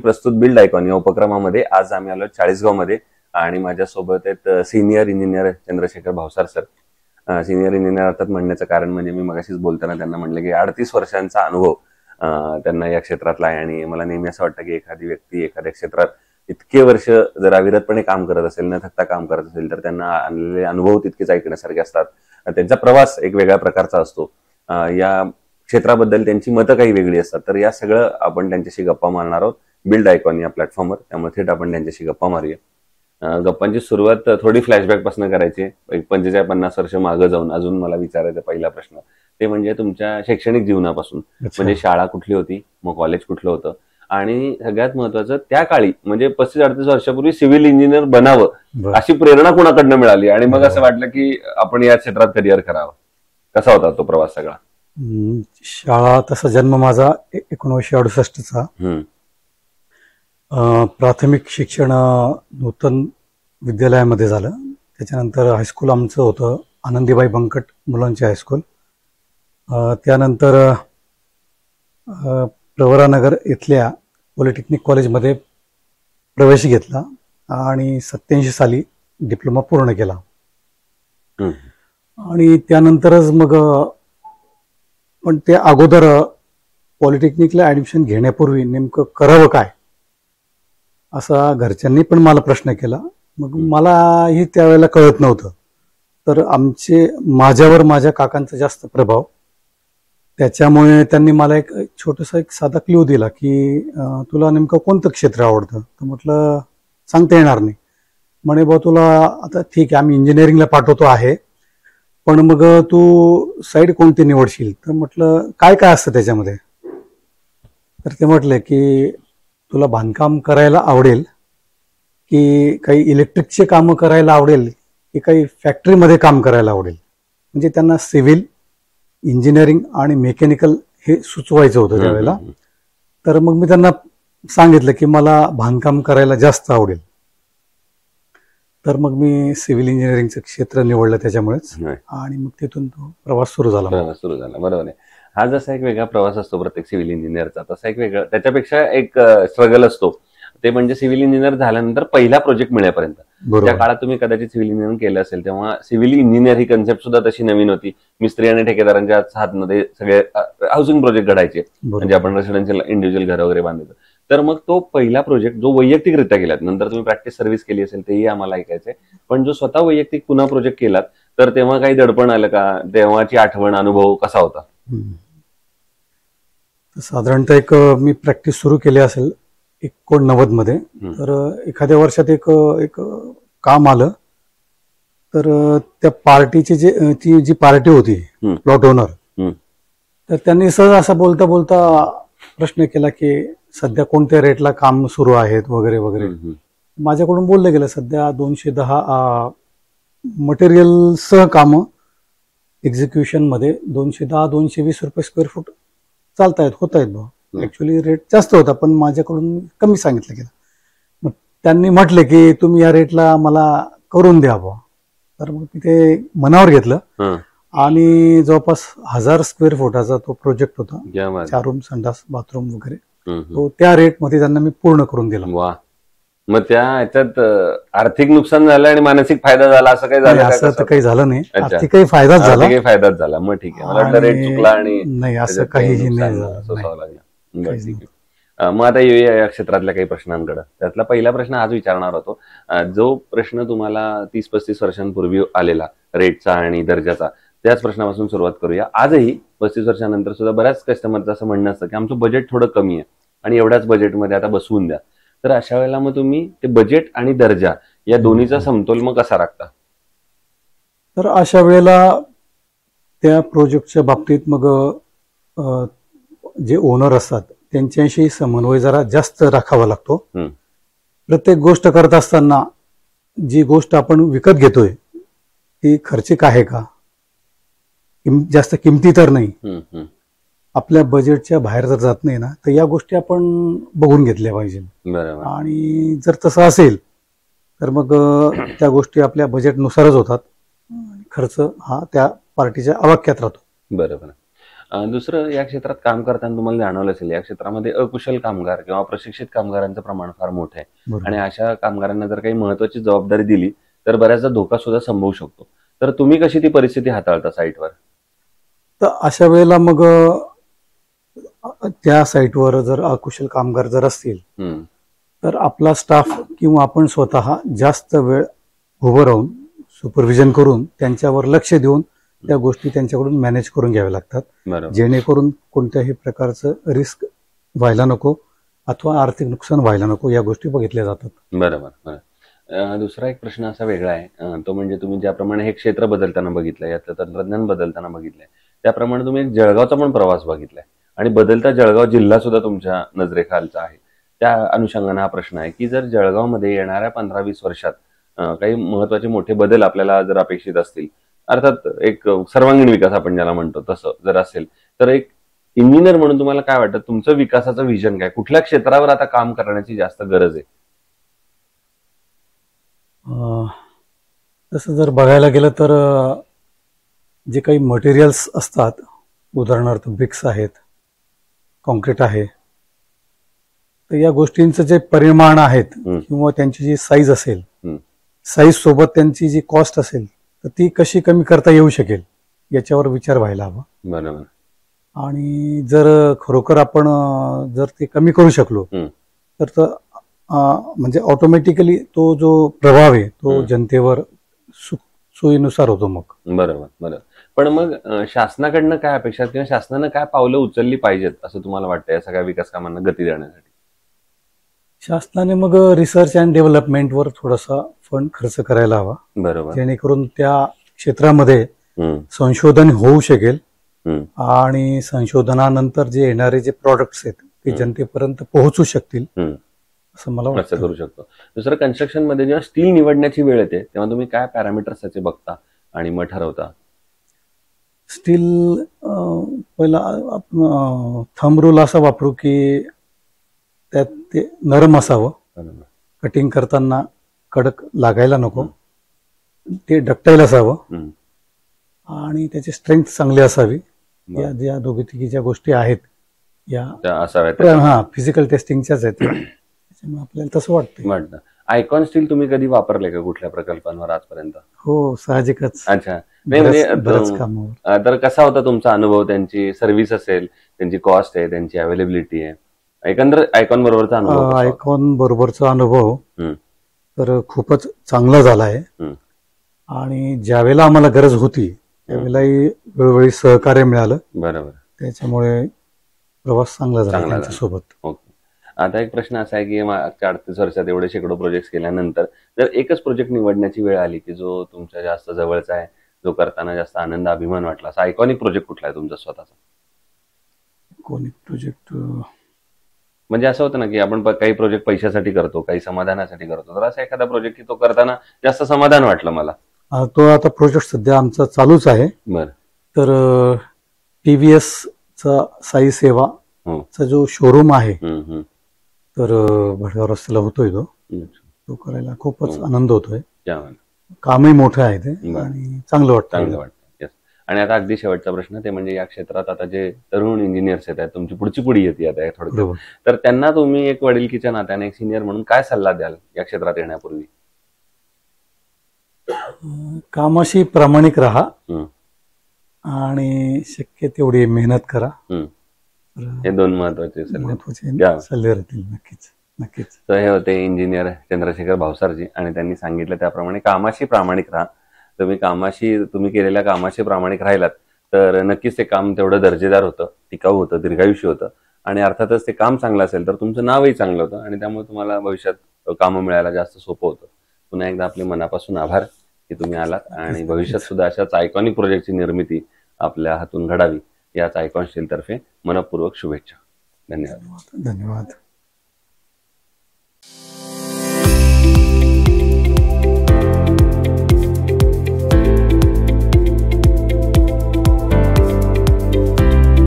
प्रस्तुत build icon या उपक्रमामध्ये आज आम्ही आलो चाळीसगावमध्ये आणि माझ्यासोबत आहेत senior engineer Chandrashekhar Bhavsar sir. Senior engineer अर्थात म्हणण्याचं कारण म्हणजे मी मगाशीच बोलताना त्यांना म्हणलं की 38 वर्षांचा अनुभव त्यांना या क्षेत्रातला आहे आणि मला नेहमी असं वाटतं की एखादी व्यक्ती एखाद्या क्षेत्रात इतके वर्ष जर अविरतपणे काम करत असेल, न थकता काम करत असेल तर त्यांना आणलेले अनुभव तितकेच ऐकण्यासारखे असतात. त्यांचा प्रवास एक वेगळ्या प्रकारचा असतो. या क्षेत्राबद्दल त्यांची मतं काही वेगळी असतात. तर या सगळं आपण त्यांच्याशी गप्पा मारणार आहोत बिल्ड आयकॉन या प्लॅटफॉर्मवर. त्यामुळे थेट आपण त्यांच्याशी गप्पा मारूया. गप्पांची सुरुवात थोडी फ्लॅशबॅक पासून करायची. एक 45-50 वर्ष मागे जाऊन अजून मला विचारायचा पहिला प्रश्न ते म्हणजे तुमच्या शैक्षणिक जीवनापासून. म्हणजे शाळा कुठली होती, मग कॉलेज कुठलं होतं आणि सगळ्यात महत्वाचं त्या काळी म्हणजे 35-38 वर्षापूर्वी सिव्हिल इंजिनियर बनावं अशी प्रेरणा कोणाकडनं मिळाली आणि मग असं वाटलं की आपण या क्षेत्रात करिअर करावं. कसा होता तो प्रवास सगळा? शाळा तसा जन्म माझा 1968चा. प्राथमिक शिक्षण नूतन विद्यालयामध्ये झालं. त्याच्यानंतर हायस्कूल आमचं होतं आनंदीबाई बंकट मुलांचे हायस्कूल. त्यानंतर प्रवरानगर इथल्या पॉलिटेक्निक कॉलेजमध्ये प्रवेश घेतला आणि 87 साली डिप्लोमा पूर्ण केला. आणि त्यानंतरच मग पण त्या अगोदर पॉलिटेक्निकला ऍडमिशन घेण्यापूर्वी नेमकं करावं काय असा घरच्यांनी पण मला प्रश्न केला. मग मलाही त्यावेळेला कळत नव्हतं. तर माझ्यावर माझ्या काकांचा जास्त प्रभाव, त्याच्यामुळे त्यांनी मला एक छोटासा साधा क्ल्यू दिला की तुला नेमकं कोणतं क्षेत्र आवडतं. तर म्हटलं सांगता येणार नाही. म्हणे बा तुला आता ठीक आहे आम्ही इंजिनिअरिंगला पाठवतो आहे, पण मग तू साईड कोणती निवडशील. तर म्हटलं काय काय असतं त्याच्यामध्ये. तर ते म्हटले की तुला बांधकाम करायला आवडेल की काही इलेक्ट्रिकचे कामं करायला आवडेल की काही फॅक्टरीमध्ये काम करायला आवडेल. म्हणजे त्यांना सिव्हिल इंजिनिअरिंग आणि मेकॅनिकल हे सुचवायचं होतं त्यावेळेला. तर मग मी त्यांना सांगितलं की मला बांधकाम करायला जास्त आवडेल. तर मग मी सिव्हिल इंजिनिअरिंगचं क्षेत्र निवडलं त्याच्यामुळेच आणि मग तिथून तो प्रवास सुरू झाला. बरोबर आहे. हा जसा एक वेगळा प्रवास असतो प्रत्येक सिव्हिल इंजिनिअरचा, तसा एक वेगळा त्याच्यापेक्षा एक स्ट्रगल असतो. ते म्हणजे सिव्हिल इंजिनियर झाल्यानंतर पहिला प्रोजेक्ट मिळेपर्यंत. त्या काळात तुम्ही कदाचित सिव्हिल इंजिनिअरिंग केलं असेल तेव्हा सिव्हिल इंजिनियर ही कन्सेप्ट सुद्धा तशी नवीन होती. मिस्त्री आणि ठेकेदारांच्या हातमध्ये सगळे हाऊसिंग प्रोजेक्ट घडायचे, म्हणजे आपण रेसिडेन्शियल इंडिव्हिज्युअल घर वगैरे बांधायचं. तर मग तो पहिला प्रोजेक्ट जो वैयक्तिकरित्या केलात, नंतर तुम्ही प्रॅक्टिस सर्व्हिस केली असेल तेही आम्हाला ऐकायचंय, पण जो स्वतः वैयक्तिक पुन्हा प्रोजेक्ट केलात तर तेव्हा काही दडपण आलं का? तेव्हाची आठवण, अनुभव कसा होता? साधारणतः एक मी प्रॅक्टिस सुरू केली असेल 1990 मध्ये. तर एखाद्या वर्षात एक काम आलं. तर त्या पार्टीची जी पार्टी होती प्लॉट ओनर, तर त्यांनी सहज असं बोलता बोलता प्रश्न केला की सध्या कोणत्या रेटला काम सुरू आहेत वगैरे वगैरे. माझ्याकडून बोललं गेलं सध्या 210 मटेरियल सह काम एक्झिक्युशन मध्ये 210-220 रुपये स्क्वेअर फूट चालतायत, होत आहेत बा. ऍक्च्युअली रेट जास्त होता पण माझ्याकडून कमी सांगितलं गेलं. मग त्यांनी म्हटले की तुम्ही या रेटला मला करून द्या बा. तर मग मी ते मनावर घेतलं आणि जवळपास 1000 स्क्वेअर फुटाचा तो प्रोजेक्ट होता. 4 रूम, संडास, बाथरूम वगैरे. तो त्या रेट मध्ये त्यांना मी पूर्ण करून दिला. मग त्या ह्याच्यात आर्थिक नुकसान झालं आणि मानसिक फायदा झाला असं काही झालं? असं तर काही झालं नाही. आर्थिकही फायदाच झाला. मग ठीक आहे. मला वाटलं रेट चुकला आणि नाही, असं काहीही नाही झालं. मग आता येऊया या क्षेत्रातल्या काही प्रश्नांकडे. त्यातला पहिला प्रश्न आज विचारणार होतो. जो प्रश्न तुम्हाला 30-35 वर्षांपूर्वी आलेला रेटचा आणि दर्जाचा, त्याच प्रश्नापासून सुरुवात करूया. आजही 35 वर्षांनंतर सुद्धा बऱ्याच कस्टमरचं असं म्हणणं असतं की आमचं बजेट थोडं कमी आहे आणि एवढ्याच बजेटमध्ये आता बसवून द्या. तर अशा वेळेला मग तुम्ही ते बजेट आणि दर्जा या दोन्हीचा समतोल मग कसा राखता? तर अशा वेळेला त्या प्रोजेक्टच्या बाबतीत मग जे ओनर असतात त्यांच्याशी समन्वय जरा जास्त राखावा लागतो. प्रत्येक गोष्ट करत असताना जी गोष्ट आपण विकत घेतोय ती खर्चिक आहे का, जास्त किमती तर नाही, आपल्या बजेटच्या बाहेर जर जात नाही ना, तर या गोष्टी आपण बघून घेतल्या पाहिजे. आणि जर तसं असेल तर मग त्या गोष्टी आपल्या बजेटनुसारच होतात. खर्च हा त्या पार्टीच्या आवाक्यात राहतो. बरोबर. दुसरं, या क्षेत्रात काम करताना तुम्हाला जाणवलं असेल, या क्षेत्रामध्ये अकुशल कामगार किंवा प्रशिक्षित कामगारांचं प्रमाण फार मोठं आहे. बरोबर. आणि अशा कामगारांना जर काही महत्वाची जबाबदारी दिली तर बऱ्याचदा धोका सुद्धा संभवू शकतो. तर तुम्ही कशी ती परिस्थिती हाताळता साईटवर? तर अशा वेळेला मग त्या साईटवर जर अकुशल कामगार जर असतील तर आपला स्टाफ किंवा आपण स्वतः जास्त वेळ उभं राहून सुपरविजन करून त्यांच्यावर लक्ष देऊन त्या गोष्टी त्यांच्याकडून मॅनेज करून घ्याव्या लागतात, बरोबर. जेणेकरून कोणत्याही प्रकारचं रिस्क व्हायला नको अथवा आर्थिक नुकसान व्हायला नको, या गोष्टी बघितल्या जातात. बरोबर. दुसरा एक प्रश्न असा वेगळा आहे, तो म्हणजे तुम्ही ज्याप्रमाणे हे क्षेत्र बदलताना बघितलंय, यातलं तंत्रज्ञान बदलताना बघितलंय, त्याप्रमाणे तुम्ही एक जळगावचा पण प्रवास बघितलाय आणि बदलता जळगाव जिल्हा सुद्धा तुमच्या नजरेखालचा आहे. त्या अनुषंगाने हा प्रश्न आहे की जर जळगावमध्ये येणाऱ्या 15-20 वर्षात काही महत्वाचे मोठे बदल आपल्याला जर अपेक्षित असतील, अर्थात एक सर्वांगीण विकास आपण ज्याला म्हणतो तसं जर असेल, तर एक इंजिनियर म्हणून तुम्हाला काय वाटतं, तुमचं विकासाचं विजन काय, कुठल्या क्षेत्रावर आता काम करण्याची जास्त गरज आहे? तसं जर बघायला गेलं तर जे काही मटेरियल्स असतात, उदाहरणार्थ ब्रिक्स आहेत, कॉन्क्रीट आहे, तर या गोष्टींचं जे परिमाण आहेत किंवा त्यांची जी साईज असेल, साईज सोबत त्यांची जी कॉस्ट असेल, तर ती कशी कमी करता येऊ शकेल याच्यावर विचार व्हायला हवा. बरोबर. आणि जर खरोखर आपण जर ते कमी करू शकलो तर म्हणजे ऑटोमॅटिकली तो जो प्रभाव आहे तो जनतेवर सोयीनुसार होतो मग. बरोबर. पण मग शासनाकडनं काय अपेक्षा किंवा शासनानं काय पावलं उचलली पाहिजेत असं तुम्हाला वाटतं या सगळ्या विकास कामांना गती देण्यासाठी? शासनाने मग रिसर्च अँड डेव्हलपमेंटवर थोडासा फंड खर्च करायला हवा. बरोबर. जेणेकरून त्या क्षेत्रामध्ये संशोधन होऊ शकेल आणि संशोधनानंतर जे येणारे जे प्रॉडक्ट्स आहेत ते जनतेपर्यंत पोहोचू शकतील असं मला वाटतं. करू शकतो. दुसरं, कन्स्ट्रक्शन मध्ये जेव्हा स्टील निवडण्याची वेळ येते तेव्हा तुम्ही काय पॅरामीटर्स त्याचे बघता आणि मग ठरवता? स्टील पहिला आपण थंब रूल असा वापरू की त्यात ते नरम असावं, कटिंग करताना कडक लागायला नको, ते डक्टाईल असावं आणि त्याची स्ट्रेंथ चांगली असावी. या ज्या दोघी तिघी गोष्टी आहेत या असाव्यात, फिजिकल टेस्टिंगच्याच आहेत, त्याच्यामुळे आपल्याला तसं वाटतं. आयकॉन स्टील तुम्ही कधी वापरले का कुठल्या प्रकल्पांवर आजपर्यंत? हो, साहजिकच. अच्छा. नाही म्हणजे तर कसा होता तुमचा अनुभव? त्यांची सर्व्हिस असेल, त्यांची कॉस्ट आहे, त्यांची अवेलेबिलिटी आहे, एकंदर आयकॉन बरोबरचा अनुभव? आयकॉन बरोबरचा अनुभव तर खूपच चांगला झाला आहे आणि ज्यावेळेला आम्हाला गरज होती त्यावेळेलाही वेळोवेळी सहकार्य मिळालं. बरोबर. त्याच्यामुळे प्रवास चांगला झाला त्यांच्यासोबत. ओके. आता एक प्रश्न असा आहे की मागच्या 38 वर्षात एवढे शेकडो प्रोजेक्ट केल्यानंतर जर एकच प्रोजेक्ट निवडण्याची वेळ आली की जो तुमच्या जास्त जवळचा आहे, जो करताना जास्त आनंद अभिमान वाटला, असा आयकॉनिक प्रोजेक्ट कुठला आहे तुमचा स्वतःचा? आयकॉनिक प्रोजेक्ट म्हणजे असं होतं ना की आपण काही प्रोजेक्ट पैशासाठी करतो, काही समाधानासाठी करतो, तर असा एखादा प्रोजेक्ट की तो करताना जास्त समाधान वाटलं मला? तो आता प्रोजेक्ट सध्या आमचा चालूच आहे. बरं. तर टीव्हीएस चा साई सेवा चा जो शोरूम आहे तर भटगाव रस्त्याला होतोय तो करायला खूपच आनंद होतोय. कामही मोठं आहे ते आणि चांगलं वाटतं. आणि आता अगदी शेवटचा प्रश्न, ते म्हणजे या क्षेत्रात आता जे तरुण इंजिनियर्स आहेत, तुमची पुढची पिढी येते आता थोडक्यात, तर त्यांना तुम्ही एक वडीलकीच्या नात्याने, एक सिनियर म्हणून काय सल्ला द्याल या क्षेत्रात येण्यापूर्वी? कामाशी प्रामाणिक राहा आणि शक्य तेवढी मेहनत करा. हे दोन महत्वाचे सल्ले राहतील. नक्कीच. तर हे होते इंजिनियर चंद्रशेखर भावसारजी आणि त्यांनी सांगितलं त्याप्रमाणे कामाशी प्रामाणिक राहा. तुम्ही केलेल्या कामाशी प्रामाणिक राहिलात तर नक्कीच ते काम तेवढं दर्जेदार होतं, टिकाऊ होतं, दीर्घायुष्य होतं आणि अर्थातच ते काम चांगलं असेल तर तुमचं नावही चांगलं होतं आणि त्यामुळे तुम्हाला भविष्यात कामं मिळायला जास्त सोपं होतं. पुन्हा एकदा आपले मनापासून आभार की तुम्ही आलात आणि भविष्यात सुद्धा अशाच आयकॉनिक प्रोजेक्टची निर्मिती आपल्या हातून घडावी याच आयकॉन स्टील तर्फे मनपूर्वक शुभेच्छा. धन्यवाद.